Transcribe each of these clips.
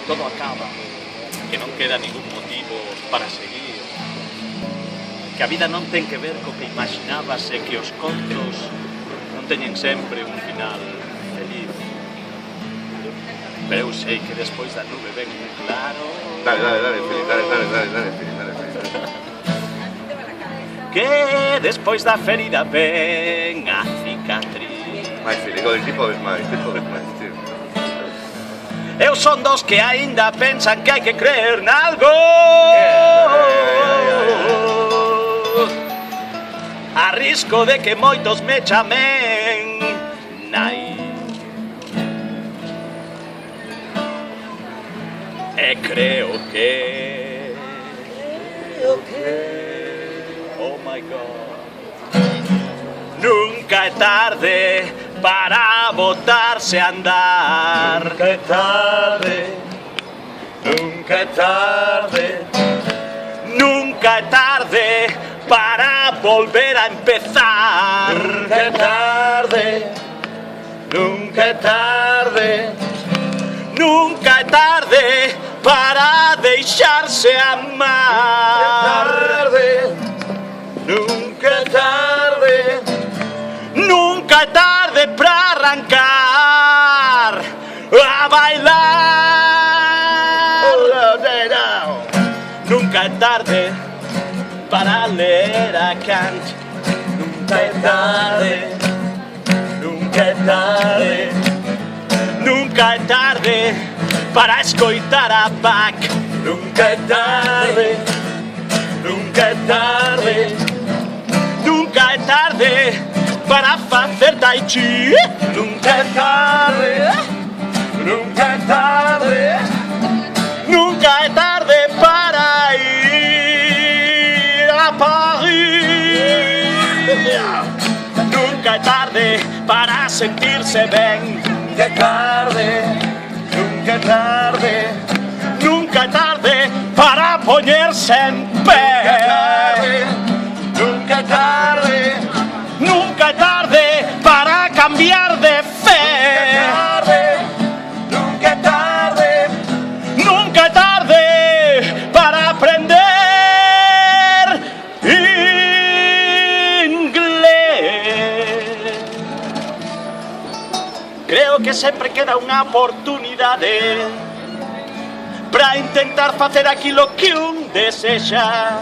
todo acaba, que non queda ningún motivo para seguir, que a vida non ten que ver co que imaginabas e que os contos non teñen sempre un final feliz. Pero eu sei que despois da nube ven un claro. Dale, Fili, dale. Que despois da ferida ven a cicatriz. Mais, Fili, del tipo ves máis, tío. Eu son dos que aínda pensan que hai que creer nalgo. A risco de que moitos me chamen nai. E creo que oh my God, nunca é tarde para botarse a andar. Nunca é tarde, Nunca é tarde, nunca é tarde para volver a empezar. nunca é tarde, Nunca é tarde, nunca é tarde para deixarse amar. nunca é tarde, Nunca é tarde para arrancar a bailar. Nunca é tarde para ler a Kant. Nunca é tarde, nunca é tarde, nunca é tarde para escoitar a Bach. Nunca é tarde, nunca é tarde, nunca é tarde para facer tai chi. Nunca é tarde, nunca é tarde, nunca é tarde para ir a Paris. Nunca é tarde para sentirse ben. Nunca é tarde, nunca é tarde, nunca é tarde para poñerse en pé. Nunca é tarde, nunca é tarde para cambiar de fe. Nunca é tarde, nunca é tarde para aprender inglés. Creo que sempre queda unha oportunidade para intentar facer aquilo que un desexa.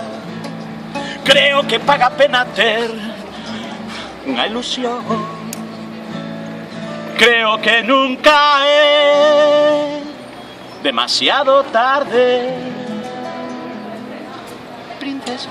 Creo que paga a pena ter unha ilusión. Creo que nunca é demasiado tarde. Princesa.